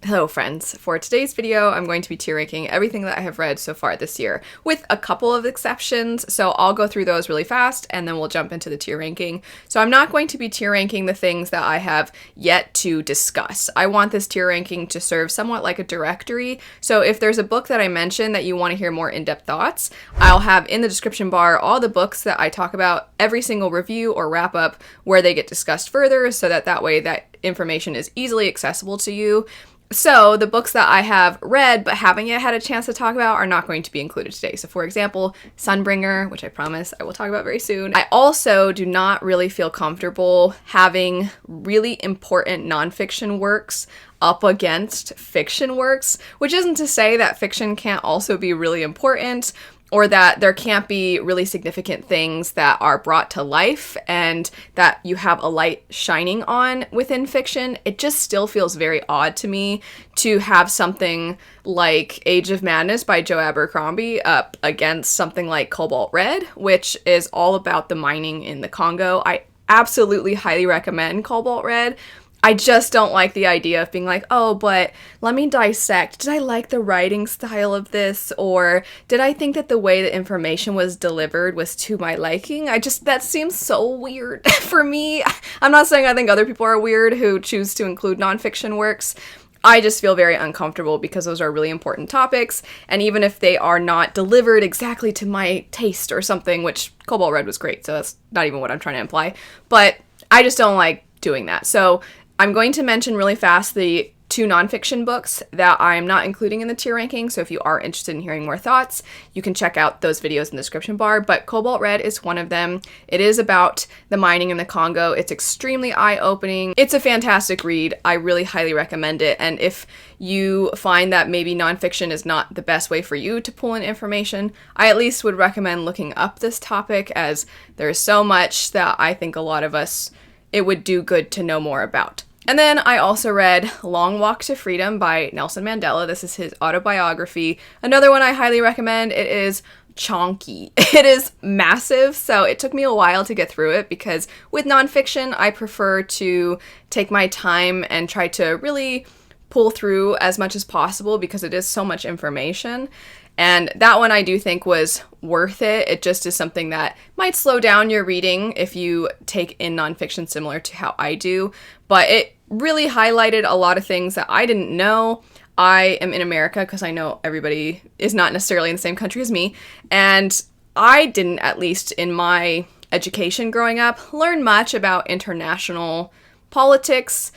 Hello friends, for today's video I'm going to be tier ranking everything that I have read so far this year, with a couple of exceptions, so I'll go through those really fast and then we'll jump into the tier ranking. So I'm not going to be tier ranking the things that I have yet to discuss. I want this tier ranking to serve somewhat like a directory, so if there's a book that I mention that you want to hear more in-depth thoughts, I'll have in the description bar all the books that I talk about, every single review or wrap-up where they get discussed further, so that way that information is easily accessible to you. So the books that I have read but haven't yet had a chance to talk about are not going to be included today. So for example, Sunbringer, which I promise I will talk about very soon. I also do not really feel comfortable having really important nonfiction works up against fiction works, which isn't to say that fiction can't also be really important, or that there can't be really significant things that are brought to life and that you have a light shining on within fiction. It just still feels very odd to me to have something like Age of Madness by Joe Abercrombie up against something like Cobalt Red, which is all about the mining in the Congo. I absolutely highly recommend Cobalt Red. I just don't like the idea of being like, oh, but let me dissect. Did I like the writing style of this? Or did I think that the way the information was delivered was to my liking? That seems so weird for me. I'm not saying I think other people are weird who choose to include nonfiction works. I just feel very uncomfortable because those are really important topics, and even if they are not delivered exactly to my taste or something, which Cobalt Red was great, so that's not even what I'm trying to imply, but I just don't like doing that. So I'm going to mention really fast the 2 nonfiction books that I'm not including in the tier ranking, so if you are interested in hearing more thoughts, you can check out those videos in the description bar, but Cobalt Red is one of them. It is about the mining in the Congo. It's extremely eye-opening. It's a fantastic read. I really highly recommend it, and if you find that maybe nonfiction is not the best way for you to pull in information, I at least would recommend looking up this topic, as there is so much that I think a lot of us, it would do good to know more about. And then I also read Long Walk to Freedom by Nelson Mandela. This is his autobiography. Another one I highly recommend. It is chonky. It is massive, so it took me a while to get through it because with nonfiction, I prefer to take my time and try to really pull through as much as possible because it is so much information. And that one I do think was worth it. It just is something that might slow down your reading if you take in nonfiction similar to how I do. But it really highlighted a lot of things that I didn't know. I am in America because I know everybody is not necessarily in the same country as me. And I didn't, at least in my education growing up, learn much about international politics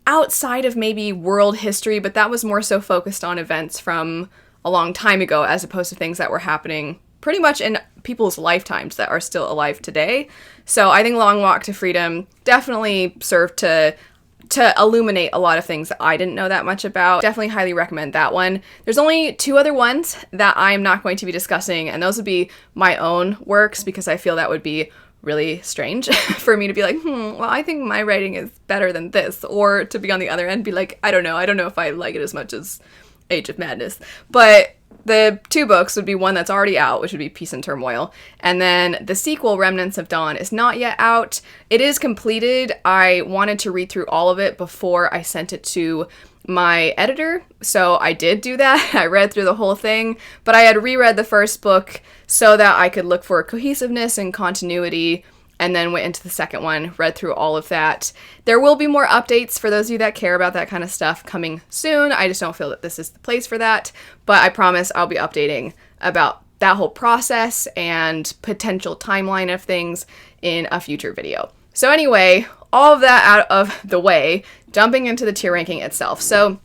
outside of maybe world history, but that was more so focused on events from a long time ago as opposed to things that were happening pretty much in people's lifetimes that are still alive today. So I think Long Walk to Freedom definitely served to illuminate a lot of things that I didn't know that much about. Definitely highly recommend that one. There's only 2 other ones that I'm not going to be discussing, and those would be my own works because I feel that would be really strange for me to be like, well, I think my writing is better than this, or to be on the other end, be like, I don't know if I like it as much as Age of Madness. But the 2 books would be one that's already out, which would be Peace and Turmoil, and then the sequel, Remnants of Dawn, is not yet out. It is completed. I wanted to read through all of it before I sent it to my editor, so I did do that. I read through the whole thing, but I had reread the first book so that I could look for cohesiveness and continuity, and then went into the second one, read through all of that. There will be more updates for those of you that care about that kind of stuff coming soon. I just don't feel that this is the place for that, but I promise I'll be updating about that whole process and potential timeline of things in a future video. So anyway, all of that out of the way, jumping into the tier ranking itself. So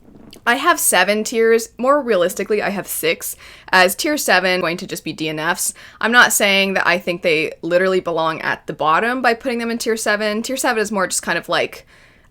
I have 7 tiers. More realistically, I have 6, as tier 7 going to just be DNFs. I'm not saying that I think they literally belong at the bottom by putting them in tier 7. Tier 7 is more just kind of like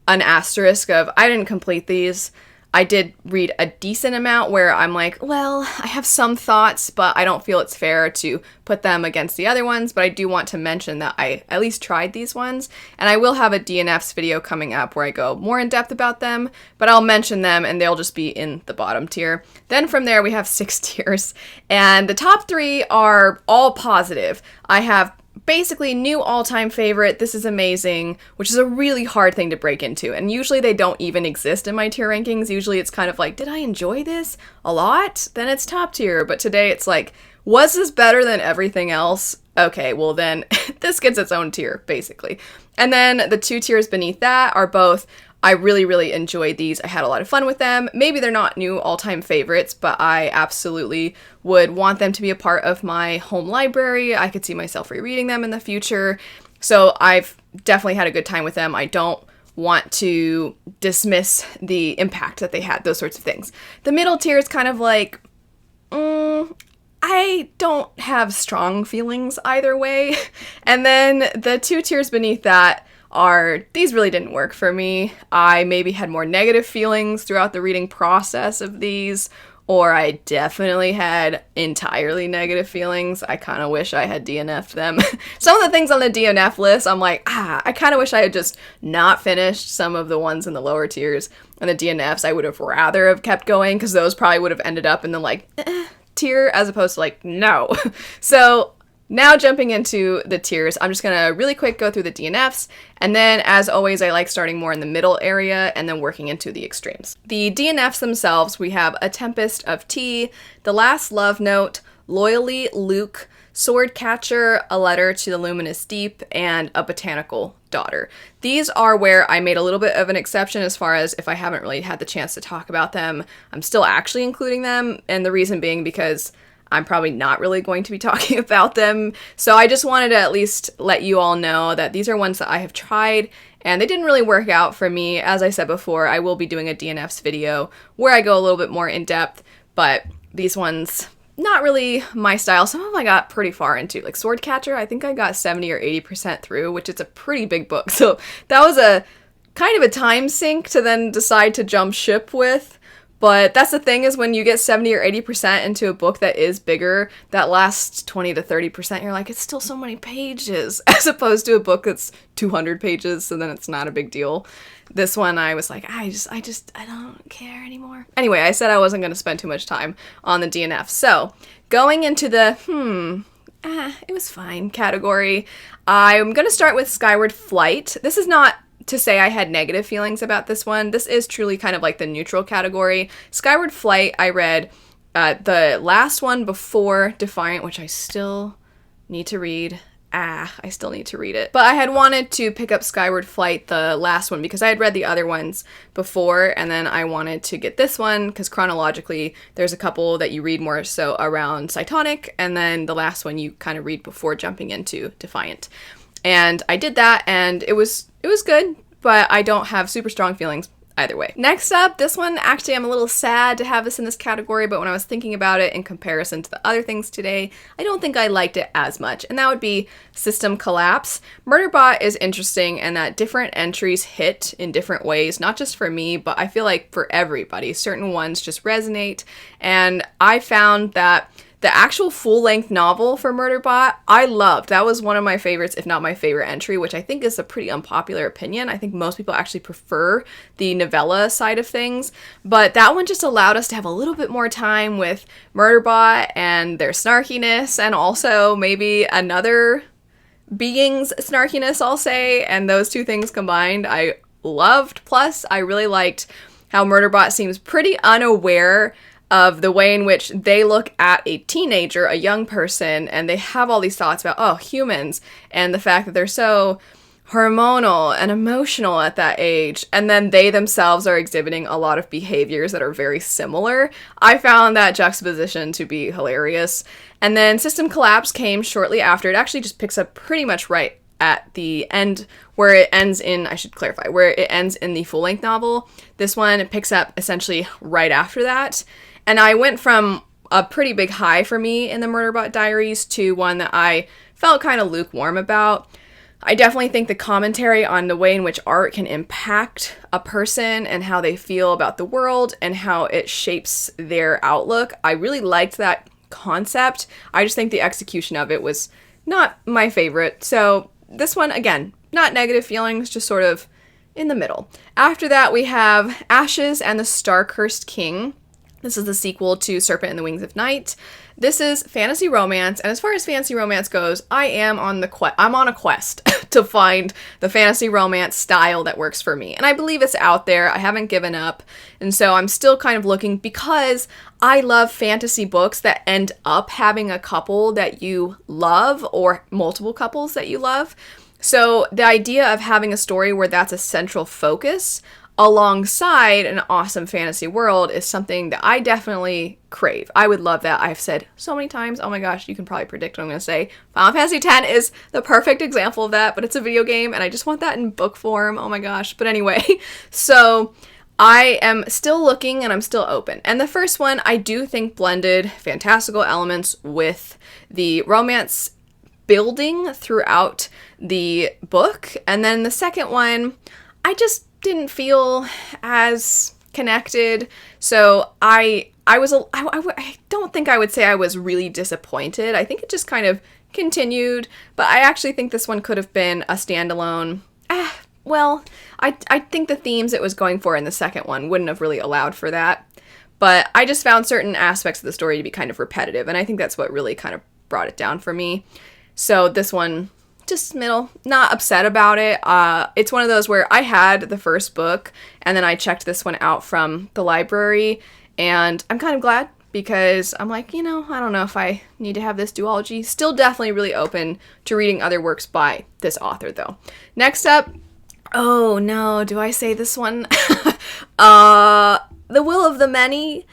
an asterisk of, I didn't complete these. I did read a decent amount where I'm like, well, I have some thoughts, but I don't feel it's fair to put them against the other ones, but I do want to mention that I at least tried these ones, and I will have a DNFs video coming up where I go more in depth about them, but I'll mention them and they'll just be in the bottom tier. Then from there we have 6 tiers, and the top 3 are all positive. I have basically new all-time favorite, this is amazing, which is a really hard thing to break into. And usually they don't even exist in my tier rankings. Usually it's kind of like, did I enjoy this a lot? Then it's top tier. But today it's like, was this better than everything else? Okay, well then this gets its own tier, basically. And then the 2 tiers beneath that are both, I really, really enjoyed these. I had a lot of fun with them. Maybe they're not new all-time favorites, but I absolutely would want them to be a part of my home library. I could see myself rereading them in the future. So I've definitely had a good time with them. I don't want to dismiss the impact that they had, those sorts of things. The middle tier is kind of like, I don't have strong feelings either way. And then the 2 tiers beneath that are, these really didn't work for me. I maybe had more negative feelings throughout the reading process of these, or I definitely had entirely negative feelings. I kind of wish I had DNF'd them. Some of the things on the DNF list, I'm like, I kind of wish I had just not finished some of the ones in the lower tiers. And the DNFs, I would have rather have kept going, because those probably would have ended up in the like, tier, as opposed to like, no. So now jumping into the tiers, I'm just gonna really quick go through the DNFs, and then as always I like starting more in the middle area and then working into the extremes. The DNFs themselves, we have A Tempest of Tea, The Last Love Note, Loyally Luke, Swordcatcher, A Letter to the Luminous Deep, and A Botanical Daughter. These are where I made a little bit of an exception as far as if I haven't really had the chance to talk about them, I'm still actually including them, and the reason being because I'm probably not really going to be talking about them. So I just wanted to at least let you all know that these are ones that I have tried and they didn't really work out for me. As I said before, I will be doing a DNFs video where I go a little bit more in depth, but these ones, not really my style. Some of them I got pretty far into, like Swordcatcher, I think I got 70 or 80% through, which is a pretty big book. So that was a kind of a time sink to then decide to jump ship with. But that's the thing, is when you get 70 or 80% into a book that is bigger, that last 20 to 30%, you're like, it's still so many pages, as opposed to a book that's 200 pages, so then it's not a big deal. This one, I was like, I don't care anymore. Anyway, I said I wasn't going to spend too much time on the DNF. So, going into the, it was fine category, I'm going to start with Skyward Flight. This is not to say I had negative feelings about this one. This is truly kind of like the neutral category. Skyward Flight, I read the last one before Defiant, which I still need to read. I still need to read it. But I had wanted to pick up Skyward Flight, the last one, because I had read the other ones before, and then I wanted to get this one, because chronologically, there's a couple that you read more so around Cytonic, and then the last one you kind of read before jumping into Defiant. And I did that, and it was good, but I don't have super strong feelings either way. Next up, this one, actually I'm a little sad to have this in this category, but when I was thinking about it in comparison to the other things today, I don't think I liked it as much, and that would be System Collapse. Murderbot is interesting in that different entries hit in different ways, not just for me, but I feel like for everybody. Certain ones just resonate, and I found that the actual full-length novel for Murderbot, I loved. That was one of my favorites, if not my favorite entry, which I think is a pretty unpopular opinion. I think most people actually prefer the novella side of things, but that one just allowed us to have a little bit more time with Murderbot and their snarkiness, and also maybe another being's snarkiness, I'll say, and those two things combined, I loved. Plus, I really liked how Murderbot seems pretty unaware of the way in which they look at a teenager, a young person, and they have all these thoughts about, oh, humans, and the fact that they're so hormonal and emotional at that age, and then they themselves are exhibiting a lot of behaviors that are very similar. I found that juxtaposition to be hilarious. And then System Collapse came shortly after. It actually just picks up pretty much right at the end where it ends in, I should clarify, where it ends in the full-length novel. This one picks up essentially right after that. And I went from a pretty big high for me in the Murderbot Diaries to one that I felt kind of lukewarm about. I definitely think the commentary on the way in which art can impact a person and how they feel about the world and how it shapes their outlook, I really liked that concept. I just think the execution of it was not my favorite. So this one, again, not negative feelings, just sort of in the middle. After that, we have Ashes and the Star-Cursed King. This is the sequel to Serpent and the Wings of Night. This is fantasy romance, and as far as fantasy romance goes, I'm on a quest to find the fantasy romance style that works for me. And I believe it's out there. I haven't given up. And so I'm still kind of looking, because I love fantasy books that end up having a couple that you love or multiple couples that you love. So the idea of having a story where that's a central focus alongside an awesome fantasy world is something that I definitely crave. I would love that. I've said so many times, oh my gosh, you can probably predict what I'm going to say. Final Fantasy X is the perfect example of that, but it's a video game and I just want that in book form. Oh my gosh. But anyway, so I am still looking and I'm still open. And the first one, I do think blended fantastical elements with the romance building throughout the book. And then the second one, I just didn't feel as connected. So I don't think I would say I was really disappointed. I think it just kind of continued, but I actually think this one could have been a standalone. Well, I think the themes it was going for in the second one wouldn't have really allowed for that. But I just found certain aspects of the story to be kind of repetitive, and I think that's what really kind of brought it down for me. So this one, just middle, not upset about it. It's one of those where I had the first book and then I checked this one out from the library, and I'm kind of glad, because I'm like, I don't know if I need to have this duology. Still definitely really open to reading other works by this author though. Next up, oh no, do I say this one? The Will of the Many.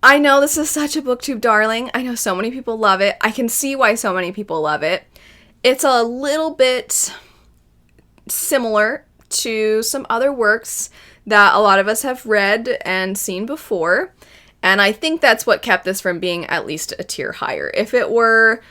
I know this is such a booktube darling. I know so many people love it. I can see why so many people love it. It's a little bit similar to some other works that a lot of us have read and seen before, and I think that's what kept this from being at least a tier higher. If it were,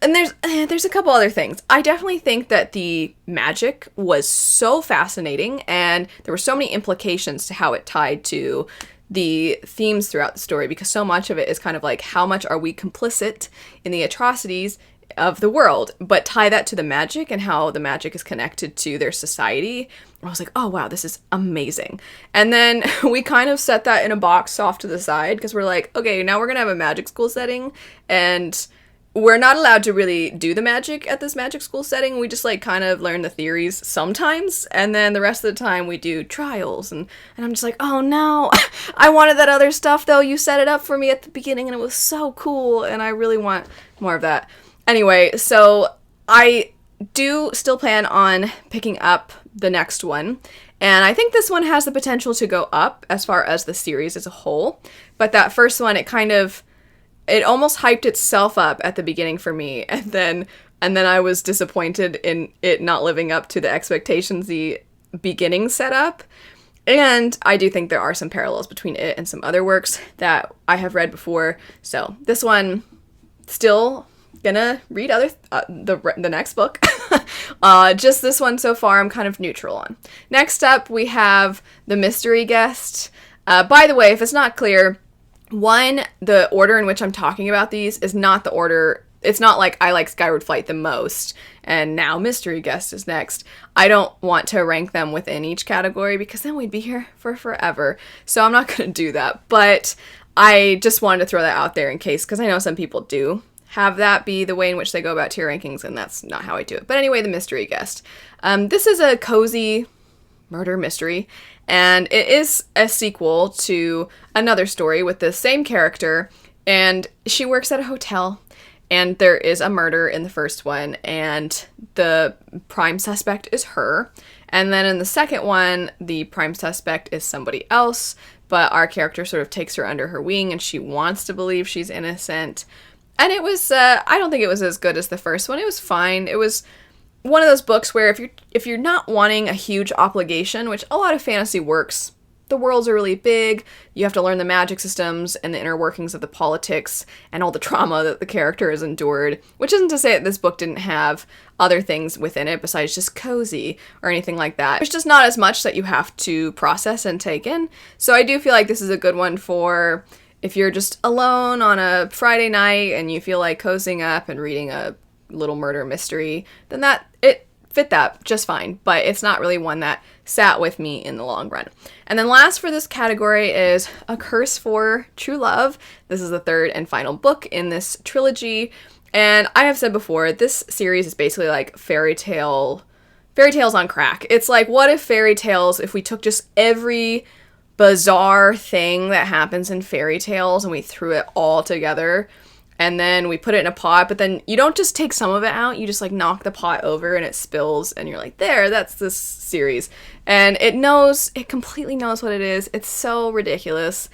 and there's a couple other things. I definitely think that the magic was so fascinating, and there were so many implications to how it tied to the themes throughout the story, because so much of it is kind of like, how much are we complicit in the atrocities of the world, but tie that to the magic and how the magic is connected to their society. I was like, oh wow, this is amazing. And then we kind of set that in a box off to the side, because we're like, okay, now we're gonna have a magic school setting, and we're not allowed to really do the magic at this magic school setting. We just like kind of learn the theories sometimes, and then the rest of the time we do trials, and I'm just like, oh no, I wanted that other stuff though. You set it up for me at the beginning and it was so cool, and I really want more of that. Anyway, so I do still plan on picking up the next one, and I think this one has the potential to go up as far as the series as a whole, but that first one, it almost hyped itself up at the beginning for me, and then I was disappointed in it not living up to the expectations the beginning set up. And I do think there are some parallels between it and some other works that I have read before, so this one, still gonna read the next book. Just this one so far I'm kind of neutral on. Next up we have The Mystery Guest. By the way, if it's not clear, the order in which I'm talking about these is not the order. It's not like I like Skyward Flight the most and now Mystery Guest is next. I don't want to rank them within each category, because then we'd be here for forever. So I'm not gonna do that, but I just wanted to throw that out there in case, because I know some people do have that be the way in which they go about tier rankings, and that's not how I do it. But anyway, The Mystery Guest. This is a cozy murder mystery, and it is a sequel to another story with the same character, and she works at a hotel, and there is a murder in the first one, and the prime suspect is her. And then in the second one, the prime suspect is somebody else, but our character sort of takes her under her wing, and she wants to believe she's innocent. And it was, I don't think it was as good as the first one. It was fine. It was one of those books where if you're not wanting a huge obligation, which a lot of fantasy works, the worlds are really big, you have to learn the magic systems and the inner workings of the politics and all the trauma that the character has endured, which isn't to say that this book didn't have other things within it besides just cozy or anything like that. There's just not as much that you have to process and take in. So I do feel like this is a good one for if you're just alone on a Friday night and you feel like cozying up and reading a little murder mystery, then it fit that just fine, but it's not really one that sat with me in the long run. And then last for this category is A Curse for True Love. This is the third and final book in this trilogy. And I have said before, this series is basically like fairy tales on crack. It's like, what if fairy tales, if we took just every bizarre thing that happens in fairy tales and we threw it all together and then we put it in a pot, but then you don't just take some of it out, you just like knock the pot over and it spills and you're like, there, that's this series. And it completely knows what it is. It's so ridiculous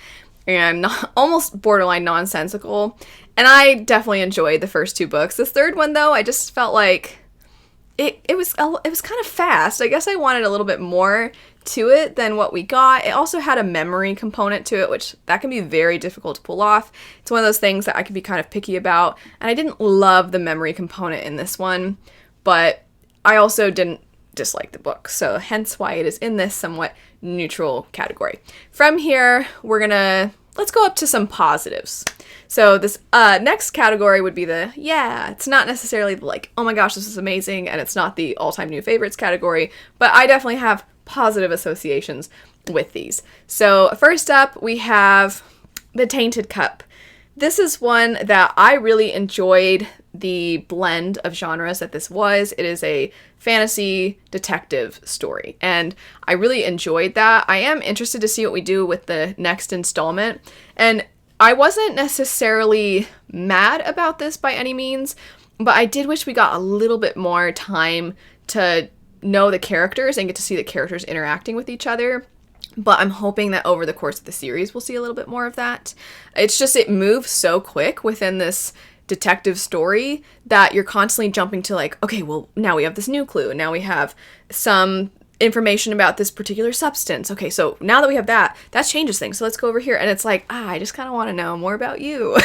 and almost borderline nonsensical. And I definitely enjoyed the first two books. This third one though, I just felt like it was kind of fast. I guess I wanted a little bit more to it than what we got. It also had a memory component to it, which that can be very difficult to pull off. It's one of those things that I could be kind of picky about, and I didn't love the memory component in this one, but I also didn't dislike the book, so hence why it is in this somewhat neutral category. From here, let's go up to some positives. So this next category would be it's not necessarily the like, oh my gosh, this is amazing, and it's not the all-time new favorites category, but I definitely have positive associations with these. So first up, we have The Tainted Cup. This is one that I really enjoyed the blend of genres that this was. It is a fantasy detective story, and I really enjoyed that. I am interested to see what we do with the next installment, and I wasn't necessarily mad about this by any means, but I did wish we got a little bit more time to know the characters and get to see the characters interacting with each other. But I'm hoping that over the course of the series, we'll see a little bit more of that. It's just, it moves so quick within this detective story that you're constantly jumping to like, okay, well, now we have this new clue. Now we have some information about this particular substance. Okay, so now that we have that changes things. So let's go over here. And it's like, I just kind of want to know more about you.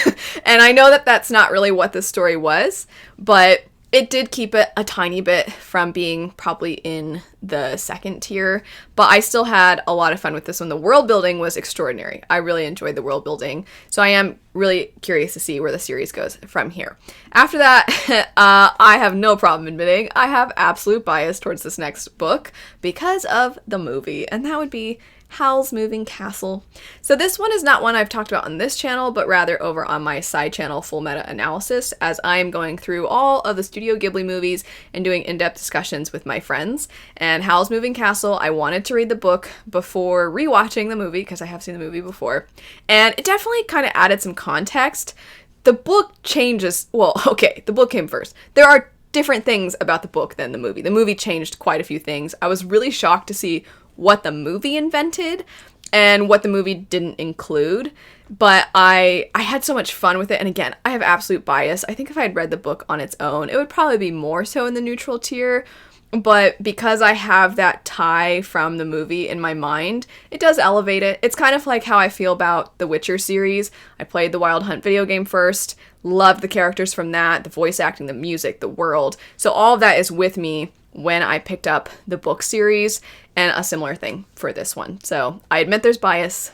And I know that that's not really what this story was, but it did keep it a tiny bit from being probably in the second tier, but I still had a lot of fun with this one. The world building was extraordinary. I really enjoyed the world building, so I am really curious to see where the series goes from here. After that, I have no problem admitting I have absolute bias towards this next book because of the movie, and that would be Howl's Moving Castle. So this one is not one I've talked about on this channel, but rather over on my side channel, Full Meta Analysis, as I am going through all of the Studio Ghibli movies and doing in-depth discussions with my friends. And Howl's Moving Castle, I wanted to read the book before rewatching the movie, because I have seen the movie before, and it definitely kind of added some context. The book changes, the book came first. There are different things about the book than the movie. The movie changed quite a few things. I was really shocked to see what the movie invented and what the movie didn't include, but I had so much fun with it. And again, I have absolute bias. I think if I had read the book on its own, it would probably be more so in the neutral tier, but because I have that tie from the movie in my mind, it does elevate it. It's kind of like how I feel about the Witcher series. I played the Wild Hunt video game first, loved the characters from that, the voice acting, the music, the world. So all of that is with me when I picked up the book series, and a similar thing for this one. So I admit there's bias,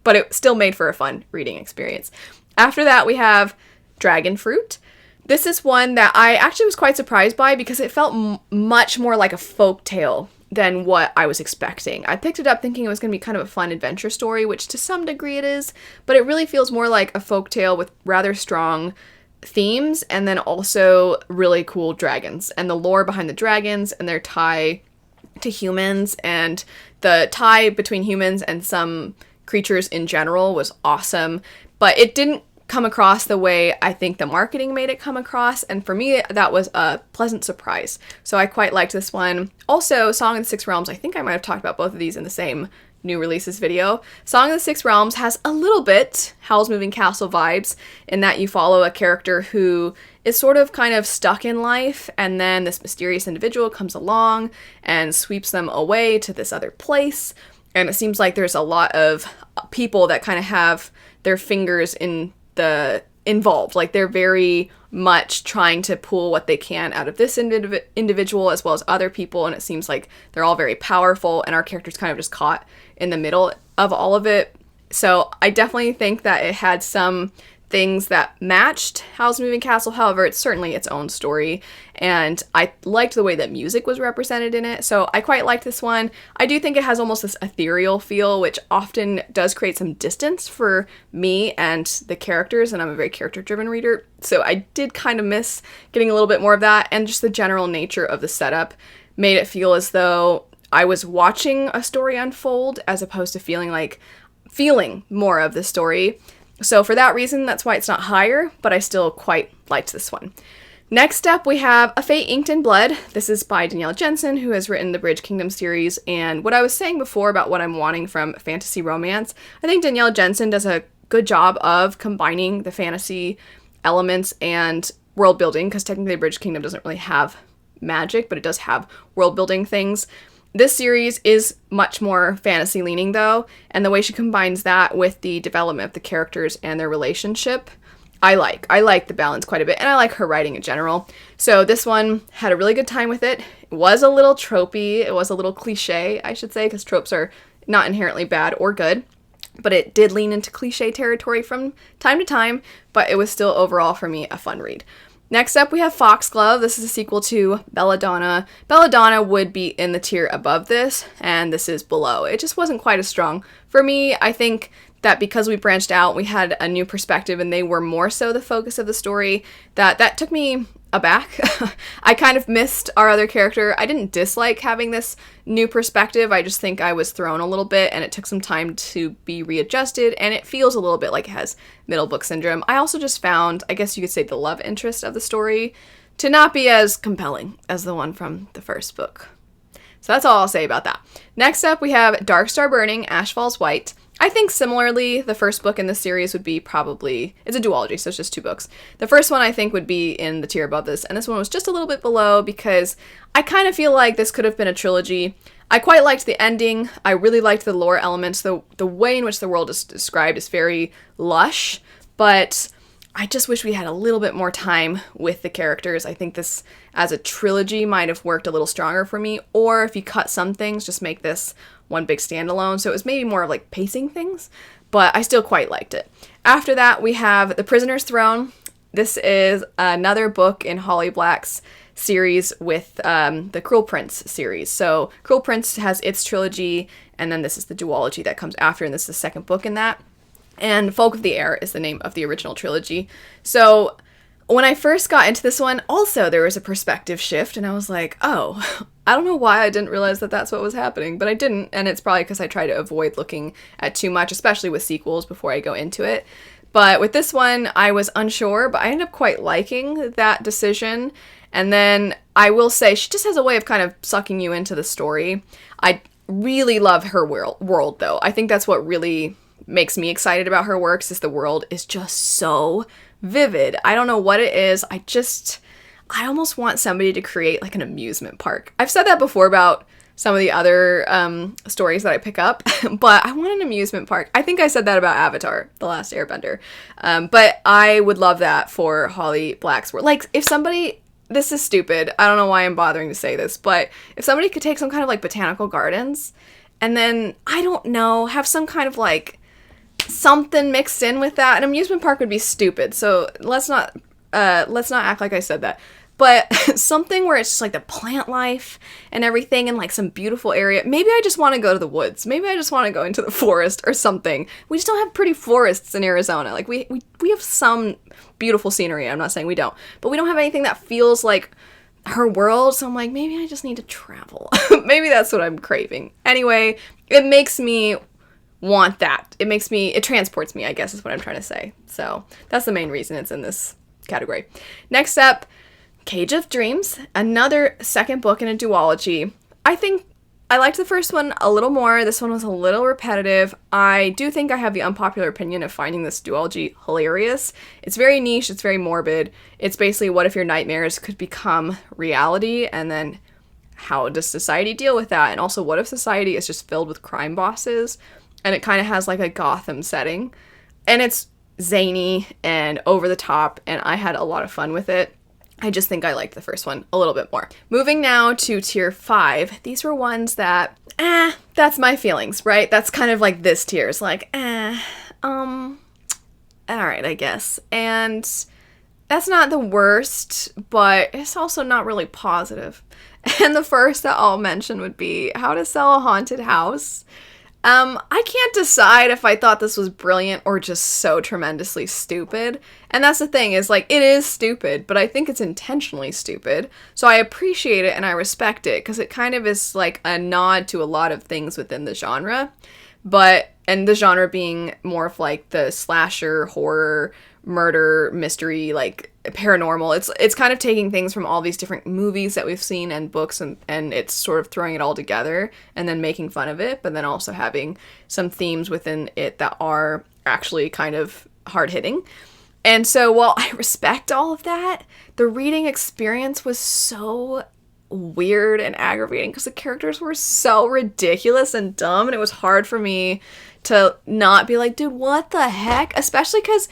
but it still made for a fun reading experience. After that, we have Dragon Fruit. This is one that I actually was quite surprised by because it felt much more like a folk tale than what I was expecting. I picked it up thinking it was going to be kind of a fun adventure story, which to some degree it is, but it really feels more like a folk tale with rather strong themes and then also really cool dragons and the lore behind the dragons and their tie to humans, and the tie between humans and some creatures in general was awesome, but it didn't come across the way I think the marketing made it come across, and for me that was a pleasant surprise. So I quite liked this one. Also, Song of the Six Realms, I think I might have talked about both of these in the same new releases video. Song of the Six Realms has a little bit Howl's Moving Castle vibes in that you follow a character who is sort of kind of stuck in life, and then this mysterious individual comes along and sweeps them away to this other place, and it seems like there's a lot of people that kind of have their fingers involved. Like they're very much trying to pull what they can out of this individual as well as other people, and it seems like they're all very powerful, and our character's kind of just caught in the middle of all of it. So I definitely think that it had some things that matched Howl's Moving Castle. However, it's certainly its own story, and I liked the way that music was represented in it, so I quite liked this one. I do think it has almost this ethereal feel, which often does create some distance for me and the characters, and I'm a very character-driven reader, so I did kind of miss getting a little bit more of that, and just the general nature of the setup made it feel as though I was watching a story unfold as opposed to feeling more of the story. So for that reason, that's why it's not higher, but I still quite liked this one. Next up, we have A Fate Inked in Blood. This is by Danielle Jensen, who has written the Bridge Kingdom series, and what I was saying before about what I'm wanting from fantasy romance, I think Danielle Jensen does a good job of combining the fantasy elements and world building, because technically Bridge Kingdom doesn't really have magic, but it does have world building things. This series is much more fantasy leaning though, and the way she combines that with the development of the characters and their relationship, I like the balance quite a bit, and I like her writing in general. So this one had a really good time with it. It was a little tropey, it was a little cliche, I should say, because tropes are not inherently bad or good, but it did lean into cliche territory from time to time, but it was still overall for me a fun read. Next up, we have Foxglove. This is a sequel to Belladonna. Belladonna would be in the tier above this, and this is below. It just wasn't quite as strong. For me, I think that because we branched out, we had a new perspective, and they were more so the focus of the story, that took me aback. I kind of missed our other character. I didn't dislike having this new perspective. I just think I was thrown a little bit, and it took some time to be readjusted, and it feels a little bit like it has middle book syndrome. I also just found, I guess you could say, the love interest of the story to not be as compelling as the one from the first book. So that's all I'll say about that. Next up, we have Dark Star Burning, Ash Falls White. I think similarly, the first book in the series would be probably, it's a duology, so it's just 2 books. The first one I think would be in the tier above this, and this one was just a little bit below because I kind of feel like this could have been a trilogy. I quite liked the ending. I really liked the lore elements. The way in which the world is described is very lush, but I just wish we had a little bit more time with the characters. I think this as a trilogy might have worked a little stronger for me, or if you cut some things, just make this one big standalone. So it was maybe more of like pacing things, but I still quite liked it. After that, we have The Prisoner's Throne. This is another book in Holly Black's series with the Cruel Prince series. So Cruel Prince has its trilogy, and then this is the duology that comes after, and this is the second book in that. And Folk of the Air is the name of the original trilogy. So when I first got into this one, also there was a perspective shift, and I was like, oh, I don't know why I didn't realize that that's what was happening, but I didn't, and it's probably because I try to avoid looking at too much, especially with sequels, before I go into it. But with this one, I was unsure, but I ended up quite liking that decision. And then I will say, she just has a way of kind of sucking you into the story. I really love her world, though. I think that's what really makes me excited about her works, is the world is just so vivid. I don't know what it is. I almost want somebody to create like an amusement park. I've said that before about some of the other stories that I pick up, but I want an amusement park. I think I said that about Avatar, The Last Airbender. But I would love that for Holly Black's world. Like, if somebody, this is stupid, I don't know why I'm bothering to say this, but if somebody could take some kind of like botanical gardens and then, I don't know, have some kind of like something mixed in with that. An amusement park would be stupid, so let's not act like I said that. But something where it's just like the plant life and everything, and like some beautiful area. Maybe I just want to go to the woods. Maybe I just want to go into the forest or something. We just don't have pretty forests in Arizona. Like we have some beautiful scenery. I'm not saying we don't, but we don't have anything that feels like her world. So I'm like, maybe I just need to travel. Maybe that's what I'm craving. Anyway, it makes me want that. It transports me, I guess is what I'm trying to say. So that's the main reason it's in this category. Next up, Cage of Dreams, another second book in a duology. I think I liked the first one a little more. This one was a little repetitive. I do think I have the unpopular opinion of finding this duology hilarious. It's very niche, it's very morbid. It's basically what if your nightmares could become reality, and then how does society deal with that? And also, what if society is just filled with crime bosses? And it kind of has like a Gotham setting. And it's zany and over the top, and I had a lot of fun with it. I just think I liked the first one a little bit more. Moving now to tier 5. These were ones that, that's my feelings, right? That's kind of like this tier. It's like, all right, I guess. And that's not the worst, but it's also not really positive. And the first that I'll mention would be How to Sell a Haunted House. I can't decide if I thought this was brilliant or just so tremendously stupid. And that's the thing, is like, it is stupid, but I think it's intentionally stupid. So I appreciate it and I respect it, because it kind of is like a nod to a lot of things within the genre. And the genre being more of like the slasher, horror, murder, mystery, like paranormal. It's kind of taking things from all these different movies that we've seen and books, and it's sort of throwing it all together and then making fun of it, but then also having some themes within it that are actually kind of hard-hitting. And so while I respect all of that, the reading experience was so weird and aggravating because the characters were so ridiculous and dumb, and it was hard for me to not be like, dude, what the heck? Especially because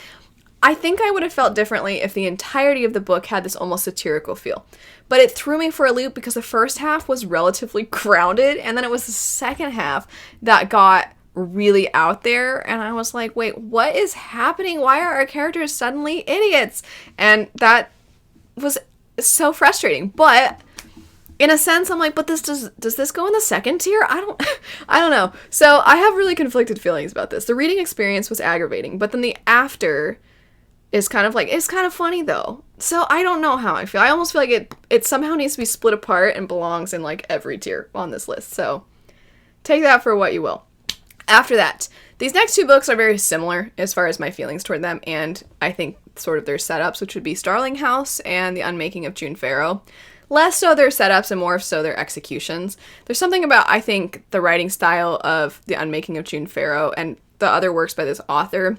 I think I would have felt differently if the entirety of the book had this almost satirical feel. But it threw me for a loop because the first half was relatively grounded, and then it was the second half that got really out there, and I was like, wait, what is happening? Why are our characters suddenly idiots? And that was so frustrating. But in a sense, I'm like, but does this go in the second tier? I don't know. So I have really conflicted feelings about this. The reading experience was aggravating, but then the after is kind of like, it's kind of funny though. So I don't know how I feel. I almost feel like it somehow needs to be split apart and belongs in like every tier on this list. So take that for what you will. After that, these next two books are very similar as far as my feelings toward them, and I think sort of their setups, which would be Starling House and The Unmaking of June Farrow. Less so their setups and more so their executions. There's something about, I think, the writing style of The Unmaking of June Farrow and the other works by this author.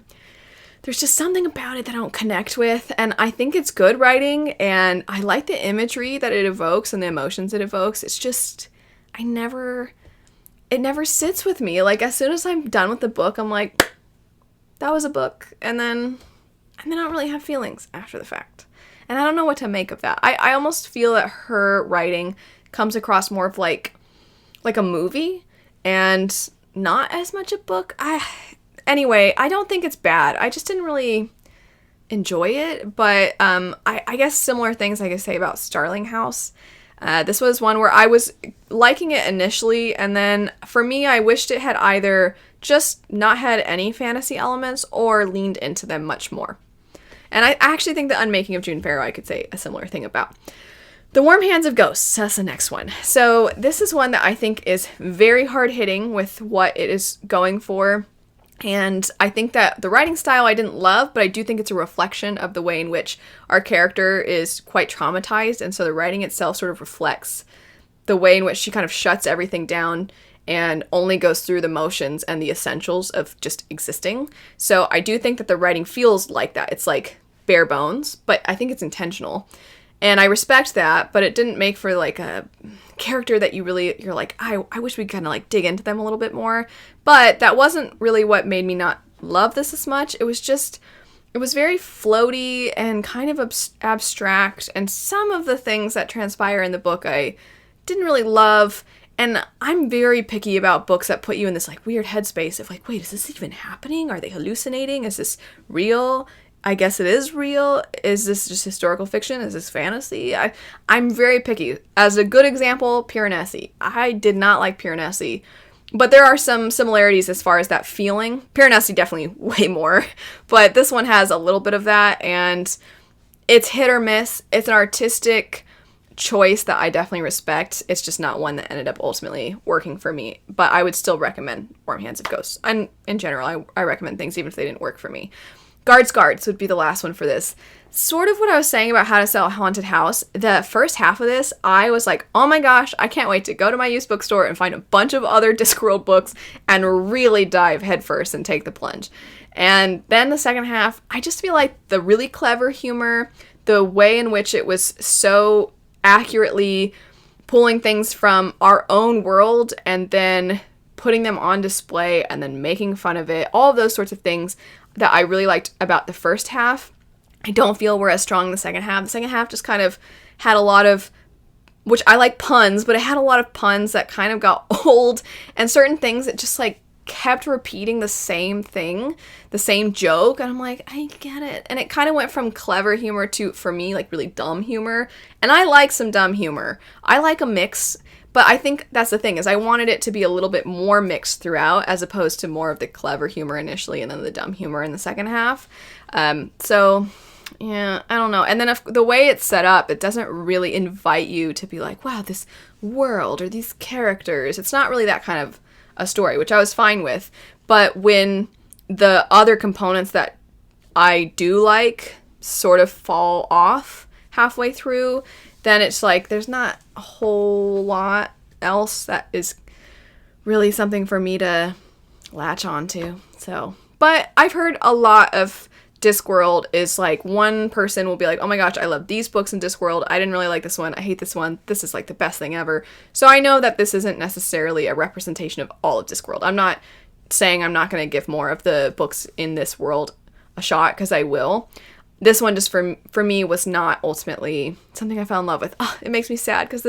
There's just something about it that I don't connect with, and I think it's good writing, and I like the imagery that it evokes and the emotions it evokes. It's just, it never sits with me. Like, as soon as I'm done with the book, I'm like, that was a book, and then I don't really have feelings after the fact. And I don't know what to make of that. I almost feel that her writing comes across more of like a movie and not as much a book. Anyway, I don't think it's bad. I just didn't really enjoy it. But I guess similar things I could say about Starling House. This was one where I was liking it initially, and then for me, I wished it had either just not had any fantasy elements or leaned into them much more. And I actually think The Unmaking of June Farrow I could say a similar thing about. The Warm Hands of Ghosts, that's the next one. So this is one that I think is very hard-hitting with what it is going for. And I think that the writing style I didn't love, but I do think it's a reflection of the way in which our character is quite traumatized. And so the writing itself sort of reflects the way in which she kind of shuts everything down and only goes through the motions and the essentials of just existing. So I do think that the writing feels like that. It's like bare bones, but I think it's intentional. And I respect that, but it didn't make for like a character that you're like, I wish we kind of like dig into them a little bit more. But that wasn't really what made me not love this as much. It was very floaty and kind of abstract. And some of the things that transpire in the book I didn't really love. And I'm very picky about books that put you in this like weird headspace of like, wait, is this even happening? Are they hallucinating? Is this real? I guess it is real. Is this just historical fiction? Is this fantasy? I'm very picky. As a good example, Piranesi. I did not like Piranesi, but there are some similarities as far as that feeling. Piranesi definitely way more, but this one has a little bit of that, and it's hit or miss. It's an artistic choice that I definitely respect. It's just not one that ended up ultimately working for me, but I would still recommend Warm Hands of Ghosts. And in general, I recommend things even if they didn't work for me. Guards would be the last one for this. Sort of what I was saying about How to Sell a Haunted House. The first half of this, I was like, oh my gosh, I can't wait to go to my used bookstore and find a bunch of other Discworld books and really dive headfirst and take the plunge. And then the second half, I just feel like the really clever humor, the way in which it was so accurately pulling things from our own world and then putting them on display and then making fun of it, all of those sorts of things that I really liked about the first half, I don't feel were as strong in the second half. The second half just kind of had a lot of, which I like puns, but it had a lot of puns that kind of got old, and certain things that just like kept repeating the same thing, the same joke, and I'm like, I get it. And it kind of went from clever humor to, for me, like really dumb humor. And I like some dumb humor. I like a mix, but I think that's the thing, is I wanted it to be a little bit more mixed throughout, as opposed to more of the clever humor initially and then the dumb humor in the second half. So yeah, I don't know. And then if the way it's set up, it doesn't really invite you to be like, wow, this world or these characters. It's not really that kind of a story, which I was fine with. But when the other components that I do like sort of fall off halfway through, then it's like there's not a whole lot else that is really something for me to latch onto. So, but I've heard a lot of Discworld is like, one person will be like, oh my gosh, I love these books in Discworld. I didn't really like this one. I hate this one. This is like the best thing ever. So I know that this isn't necessarily a representation of all of Discworld. I'm not saying I'm not going to give more of the books in this world a shot, because I will. This one just for me was not ultimately something I fell in love with. Oh, it makes me sad because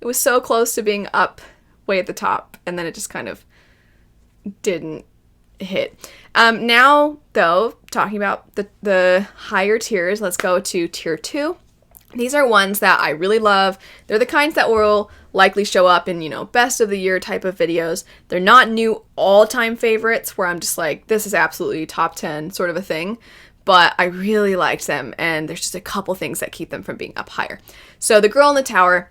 it was so close to being up way at the top, and then it just kind of didn't hit. Now, though, talking about the higher tiers, let's go to tier 2. These are ones that I really love. They're the kinds that will likely show up in, best of the year type of videos. They're not new all-time favorites where I'm just like, this is absolutely top 10 sort of a thing. But I really liked them, and there's just a couple things that keep them from being up higher. So The Girl in the Tower,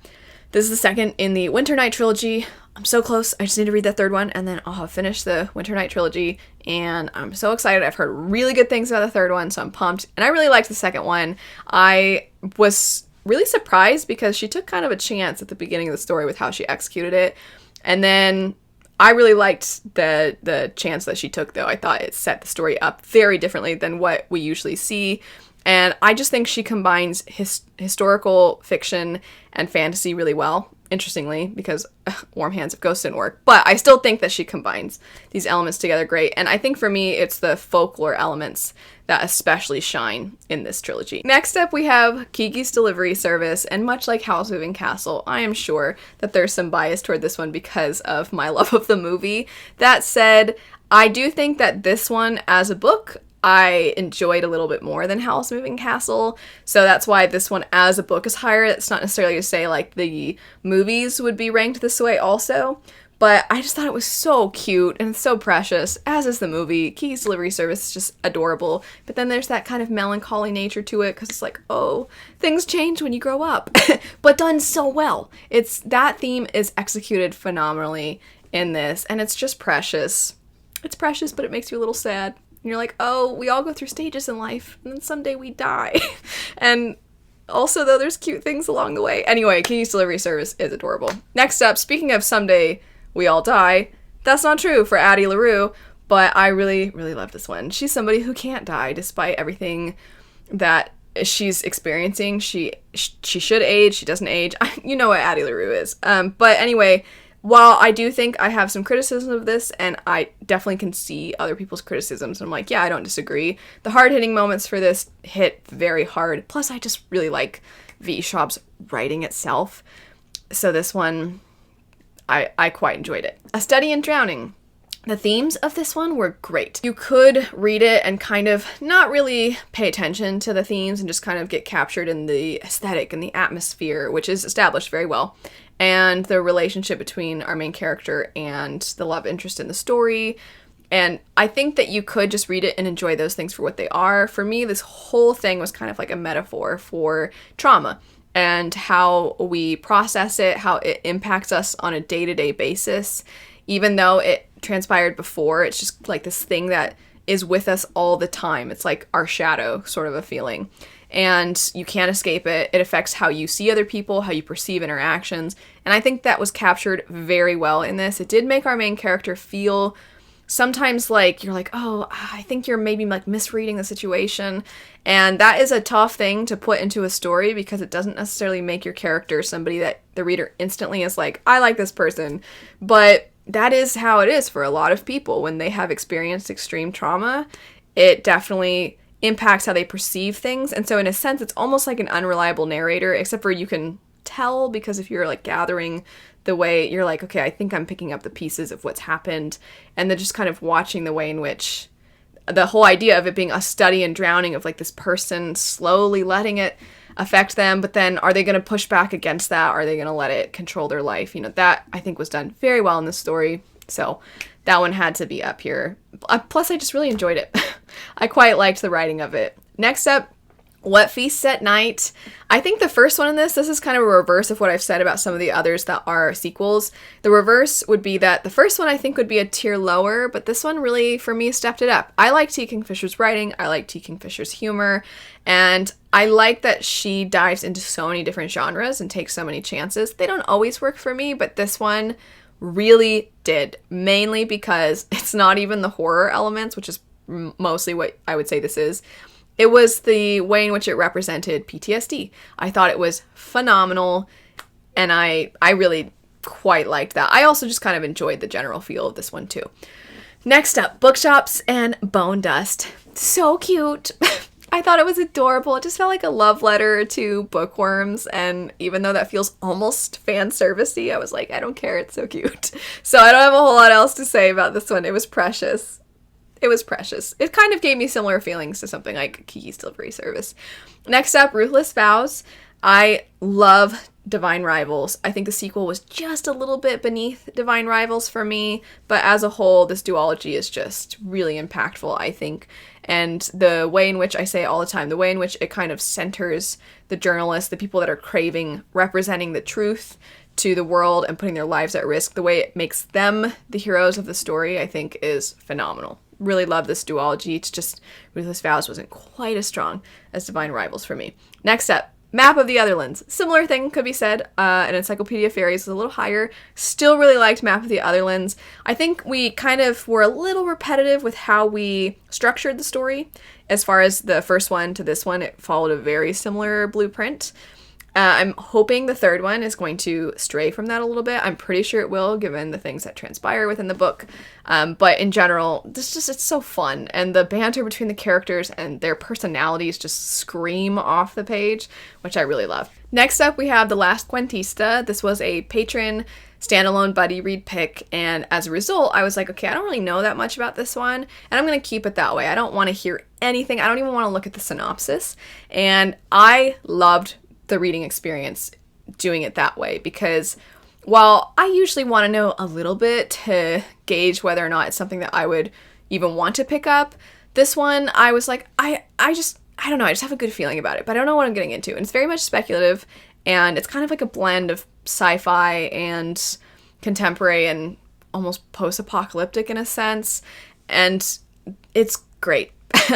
this is the second in the Winter Night trilogy. I'm so close. I just need to read the third one, and then I'll have finished the Winter Night trilogy, and I'm so excited. I've heard really good things about the third one, so I'm pumped. And I really liked the second one. I was really surprised because she took kind of a chance at the beginning of the story with how she executed it. And then I really liked the chance that she took, though. I thought it set the story up very differently than what we usually see. And I just think she combines historical fiction and fantasy really well, interestingly, because Warm Hands of Ghosts didn't work. But I still think that she combines these elements together great. And I think for me, it's the folklore elements that especially shine in this trilogy. Next up, we have Kiki's Delivery Service. And much like Howl's Moving Castle, I am sure that there's some bias toward this one because of my love of the movie. That said, I do think that this one, as a book, I enjoyed a little bit more than Howl's Moving Castle, so that's why this one as a book is higher. It's not necessarily to say like the movies would be ranked this way also, but I just thought it was so cute and so precious, as is the movie. Kiki's Delivery Service is just adorable, but then there's that kind of melancholy nature to it, because it's like, oh, things change when you grow up, but done so well. That theme is executed phenomenally in this, and it's just precious. It's precious, but it makes you a little sad. And you're like, oh, we all go through stages in life, and then someday we die. And also, though, there's cute things along the way. Anyway, Kiki's Delivery Service is adorable. Next up, speaking of someday we all die, that's not true for Addie LaRue, but I really, really love this one. She's somebody who can't die despite everything that she's experiencing. She should age, she doesn't age. You know what Addie LaRue is. But anyway, while I do think I have some criticism of this, and I definitely can see other people's criticisms, I'm like, yeah, I don't disagree. The hard-hitting moments for this hit very hard. Plus, I just really like V. Schwab's writing itself. So this one, I quite enjoyed it. A Study in Drowning. The themes of this one were great. You could read it and kind of not really pay attention to the themes and just kind of get captured in the aesthetic and the atmosphere, which is established very well, and the relationship between our main character and the love interest in the story. And I think that you could just read it and enjoy those things for what they are. For me, this whole thing was kind of like a metaphor for trauma and how we process it, how it impacts us on a day-to-day basis. Even though it transpired before, it's just like this thing that is with us all the time. It's like our shadow sort of a feeling. And you can't escape it. It affects how you see other people, how you perceive interactions. And I think that was captured very well in this. It did make our main character feel sometimes like you're like, oh, I think you're maybe like misreading the situation. And that is a tough thing to put into a story because it doesn't necessarily make your character somebody that the reader instantly is like, I like this person. But that is how it is for a lot of people when they have experienced extreme trauma. It definitely impacts how they perceive things. And so in a sense, it's almost like an unreliable narrator, except for you can tell because if you're like gathering the way you're like, okay, I think I'm picking up the pieces of what's happened, and then just kind of watching the way in which the whole idea of it being a study in drowning, of like this person slowly letting it affect them, but then are they going to push back against that? Are they going to let it control their life? You know, that I think was done very well in this story. So that one had to be up here. Plus, I just really enjoyed it. I quite liked the writing of it. Next up, What Feasts at Night. I think the first one in this is kind of a reverse of what I've said about some of the others that are sequels. The reverse would be that the first one I think would be a tier lower, but this one really, for me, stepped it up. I like T. Kingfisher's writing, I like T. Kingfisher's humor, and I like that she dives into so many different genres and takes so many chances. They don't always work for me, but this one really did, mainly because it's not even the horror elements, which is mostly what I would say this is. It was the way in which it represented PTSD. I thought it was phenomenal, and I really quite liked that. I also just kind of enjoyed the general feel of this one too. Next up, Bookshops and Bone Dust. So cute. I thought it was adorable. It just felt like a love letter to bookworms, and even though that feels almost fan servicey, I was like, I don't care, it's so cute. So I don't have a whole lot else to say about this one. It was precious. It was precious. It kind of gave me similar feelings to something like Kiki's Delivery Service. Next up, Ruthless Vows. I love Divine Rivals. I think the sequel was just a little bit beneath Divine Rivals for me, but as a whole, this duology is just really impactful, I think. And the way in which, I say all the time, the way in which it kind of centers the journalists, the people that are craving representing the truth to the world and putting their lives at risk, the way it makes them the heroes of the story, I think is phenomenal. Really love this duology. It's just Ruthless Vows wasn't quite as strong as Divine Rivals for me. Next up, Map of the Otherlands. Similar thing could be said. An Encyclopedia of Fairies is a little higher. Still really liked Map of the Otherlands. I think we kind of were a little repetitive with how we structured the story. As far as the first one to this one, it followed a very similar blueprint. I'm hoping the third one is going to stray from that a little bit. I'm pretty sure it will, given the things that transpire within the book. But in general, it's so fun. And the banter between the characters and their personalities just scream off the page, which I really love. Next up, we have The Last Cuentista. This was a Patron Standalone buddy read pick, and as a result, I was like, okay, I don't really know that much about this one, and I'm going to keep it that way. I don't want to hear anything. I don't even want to look at the synopsis. And I loved the reading experience doing it that way, because while I usually want to know a little bit to gauge whether or not it's something that I would even want to pick up, this one I was like, I don't know, I just have a good feeling about it, but I don't know what I'm getting into. And it's very much speculative, and it's kind of like a blend of sci-fi and contemporary and almost post-apocalyptic in a sense, and it's great.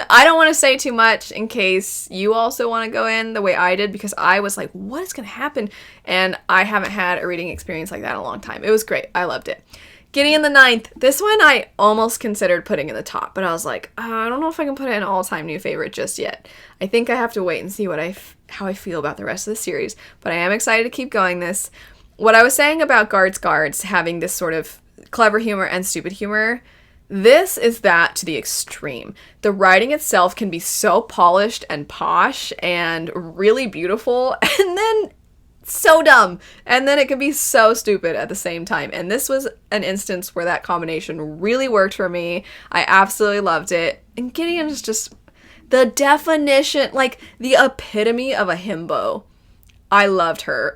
I don't want to say too much in case you also want to go in the way I did, because I was like, what is going to happen? And I haven't had a reading experience like that in a long time. It was great. I loved it. Gideon the Ninth. This one I almost considered putting in the top, but I was like, I don't know if I can put it in all-time new favorite just yet. I think I have to wait and see how I feel about the rest of the series, but I am excited to keep going this. What I was saying about Guards having this sort of clever humor and stupid humor, this is that to the extreme. The writing itself can be so polished and posh and really beautiful, and then so dumb. And then it can be so stupid at the same time. And this was an instance where that combination really worked for me. I absolutely loved it. And Gideon is just the definition, like the epitome of a himbo. I loved her.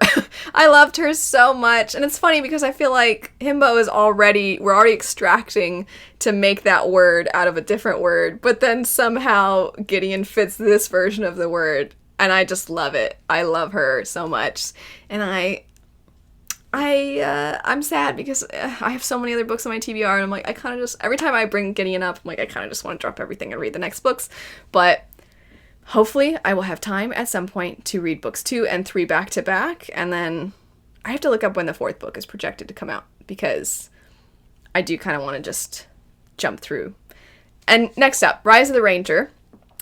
I loved her so much. And it's funny because I feel like himbo is we're already extracting to make that word out of a different word, but then somehow Gideon fits this version of the word, and I just love it. I love her so much. And I'm sad because I have so many other books on my TBR, and I'm like, I kind of just, every time I bring Gideon up, I'm like, I kind of just want to drop everything and read the next books. But hopefully I will have time at some point to read books 2 and 3 back to back, and then I have to look up when the 4th book is projected to come out, because I do kind of want to just jump through. And next up, Rise of the Ranger.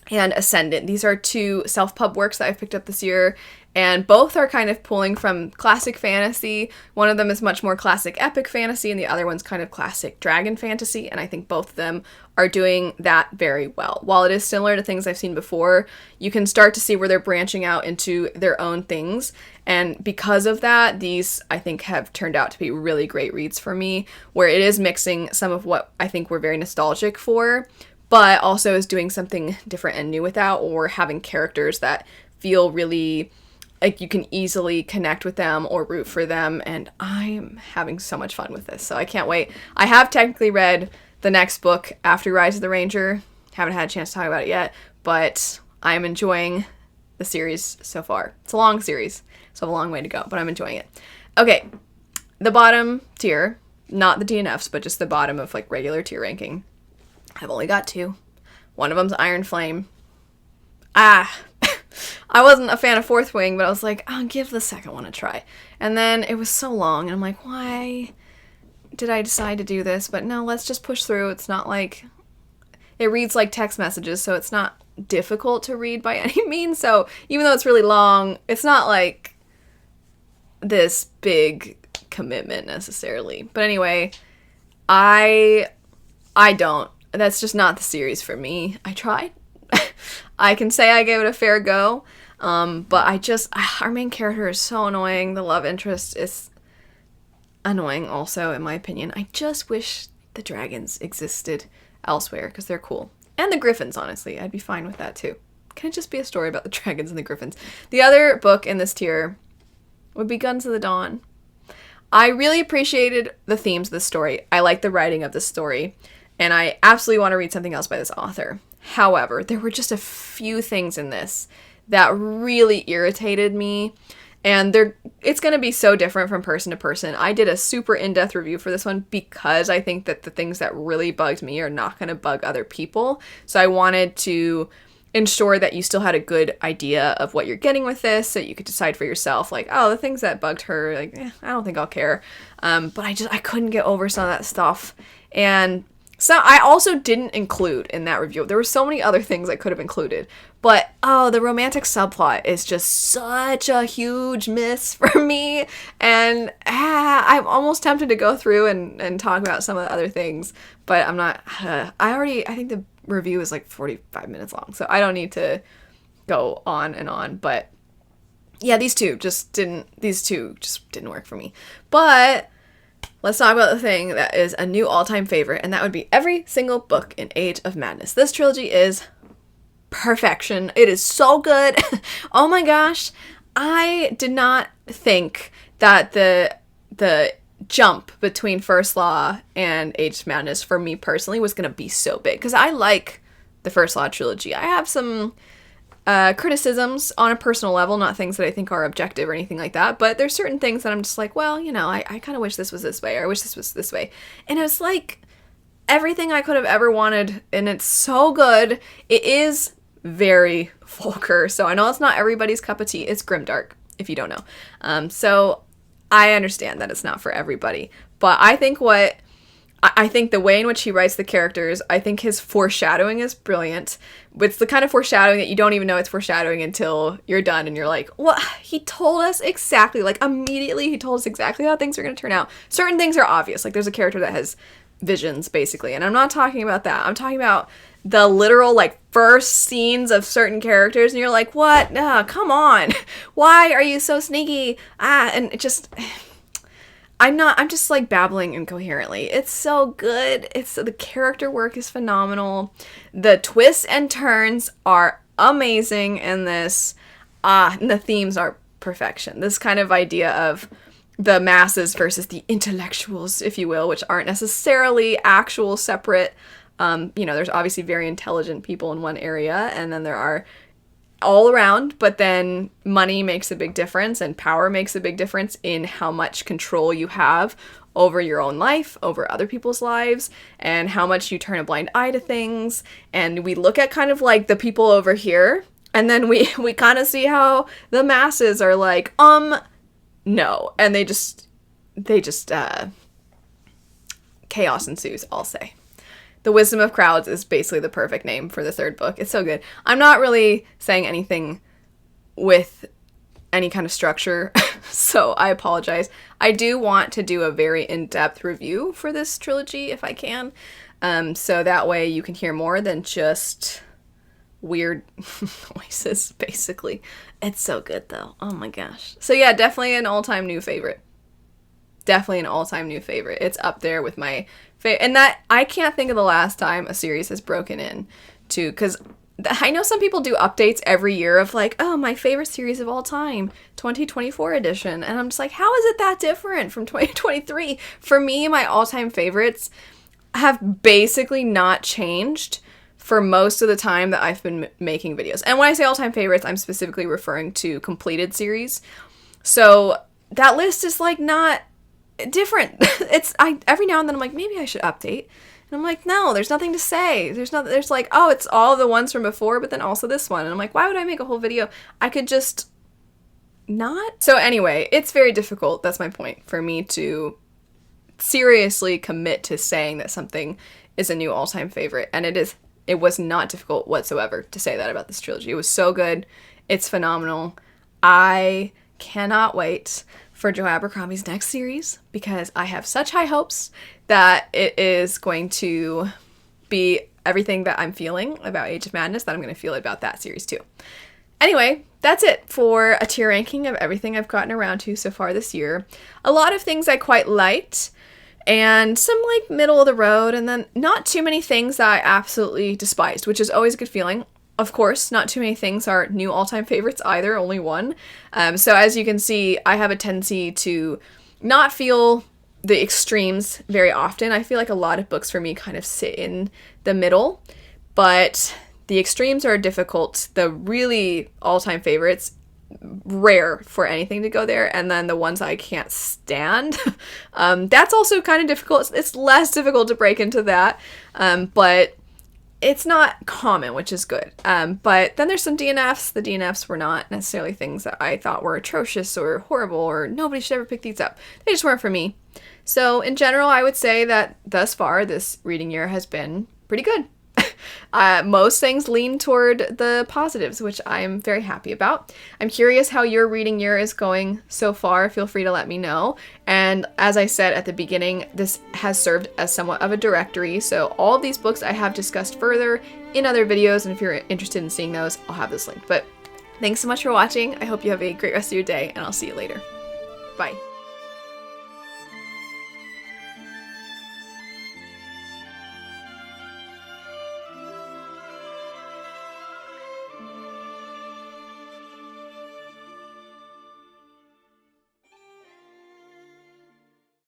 and Ascendant. These are 2 SelfPub works that I've picked up this year, and both are kind of pulling from classic fantasy. One of them is much more classic epic fantasy, and the other one's kind of classic dragon fantasy, and I think both of them are doing that very well. While it is similar to things I've seen before, you can start to see where they're branching out into their own things, and because of that, these, I think, have turned out to be really great reads for me, where it is mixing some of what I think we're very nostalgic for, but also is doing something different and new with that, or having characters that feel really like you can easily connect with them or root for them, and I'm having so much fun with this, so I can't wait. I have technically read the next book after Rise of the Ranger. Haven't had a chance to talk about it yet, but I'm enjoying the series so far. It's a long series, so I have a long way to go, but I'm enjoying it. Okay, the bottom tier, not the DNFs, but just the bottom of like regular tier ranking. I've only got 2. One of them's Ironflame. I wasn't a fan of Fourth Wing, but I was like, I'll give the second one a try. And then it was so long, and I'm like, why did I decide to do this? But no, let's just push through. It's not like, it reads like text messages, so it's not difficult to read by any means. So even though it's really long, it's not like this big commitment necessarily. But anyway, I don't. That's just not the series for me. I tried. I can say I gave it a fair go, but our main character is so annoying. The love interest is annoying also, in my opinion. I just wish the dragons existed elsewhere, because they're cool. And the griffins, honestly. I'd be fine with that, too. Can it just be a story about the dragons and the griffins? The other book in this tier would be Guns of the Dawn. I really appreciated the themes of the story. I like the writing of the story, and I absolutely want to read something else by this author. However, there were just a few things in this that really irritated me, and it's going to be so different from person to person. I did a super in-depth review for this one because I think that the things that really bugged me are not going to bug other people. So I wanted to ensure that you still had a good idea of what you're getting with this, so you could decide for yourself, like, oh, the things that bugged her, like, I don't think I'll care. But I couldn't get over some of that stuff. And so I also didn't include in that review. There were so many other things I could have included. But, the romantic subplot is just such a huge miss for me. And I'm almost tempted to go through and talk about some of the other things. But I'm not. I think the review is like 45 minutes long. So I don't need to go on and on. But, yeah, these two just didn't work for me. But let's talk about the thing that is a new all-time favorite, and that would be every single book in Age of Madness. This trilogy is perfection. It is so good. Oh my gosh. I did not think that the jump between First Law and Age of Madness for me personally was going to be so big, because I like the First Law trilogy. I have some criticisms on a personal level, not things that I think are objective or anything like that, but there's certain things that I'm just like, well, I kind of wish this was this way, or I wish this was this way. And it's like everything I could have ever wanted, and it's so good. It is very vulgar, so I know it's not everybody's cup of tea. It's grimdark, if you don't know. So I understand that it's not for everybody, but I think the way in which he writes the characters, I think his foreshadowing is brilliant. It's the kind of foreshadowing that you don't even know it's foreshadowing until you're done and you're like, well, he told us exactly, like immediately he told us exactly how things are going to turn out. Certain things are obvious, like there's a character that has visions, basically, and I'm not talking about that. I'm talking about the literal, like, first scenes of certain characters, and you're like, what? Come on. Why are you so sneaky? And it just... I'm just like babbling incoherently. It's so good. The character work is phenomenal. The twists and turns are amazing in this. And the themes are perfection. This kind of idea of the masses versus the intellectuals, if you will, which aren't necessarily actual separate. There's obviously very intelligent people in one area, and then there are all around, but then money makes a big difference, and power makes a big difference in how much control you have over your own life, over other people's lives, and how much you turn a blind eye to things. And we look at kind of like the people over here, and then we kind of see how the masses are like, no. And they just chaos ensues, I'll say. The Wisdom of Crowds is basically the perfect name for the third book. It's so good. I'm not really saying anything with any kind of structure, so I apologize. I do want to do a very in-depth review for this trilogy if I can, so that way you can hear more than just weird noises, basically. It's so good, though. Oh my gosh. So yeah, definitely an all-time new favorite. Definitely an all-time new favorite. It's up there with my favorite. And that, I can't think of the last time a series has broken in to, because I know some people do updates every year of like, oh, my favorite series of all time, 2024 edition. And I'm just like, how is it that different from 2023? For me, my all-time favorites have basically not changed for most of the time that I've been making videos. And when I say all-time favorites, I'm specifically referring to completed series. So that list is like not different. Every now and then I'm like, maybe I should update. And I'm like, no, there's nothing to say. There's like, oh, it's all the ones from before, but then also this one. And I'm like, why would I make a whole video? I could just not. So anyway, it's very difficult. That's my point, for me to seriously commit to saying that something is a new all-time favorite. And it was not difficult whatsoever to say that about this trilogy. It was so good. It's phenomenal. I cannot wait for Joe Abercrombie's next series because I have such high hopes that it is going to be everything that I'm feeling about Age of Madness that I'm going to feel about that series too. Anyway, that's it for a tier ranking of everything I've gotten around to so far this year. A lot of things I quite liked, and some like middle of the road, and then not too many things that I absolutely despised, which is always a good feeling. Of course, not too many things are new all-time favorites either, only one. So as you can see, I have a tendency to not feel the extremes very often. I feel like a lot of books for me kind of sit in the middle, but the extremes are difficult. The really all-time favorites, rare for anything to go there, and then the ones I can't stand, that's also kind of difficult. It's less difficult to break into that, but it's not common, which is good. But then there's some DNFs. The DNFs were not necessarily things that I thought were atrocious or horrible or nobody should ever pick these up. They just weren't for me. So in general, I would say that thus far, this reading year has been pretty good. Most things lean toward the positives, which I am very happy about. I'm curious how your reading year is going so far. Feel free to let me know. And as I said at the beginning, this has served as somewhat of a directory. So all of these books I have discussed further in other videos. And if you're interested in seeing those, I'll have this linked. But thanks so much for watching. I hope you have a great rest of your day, and I'll see you later. Bye.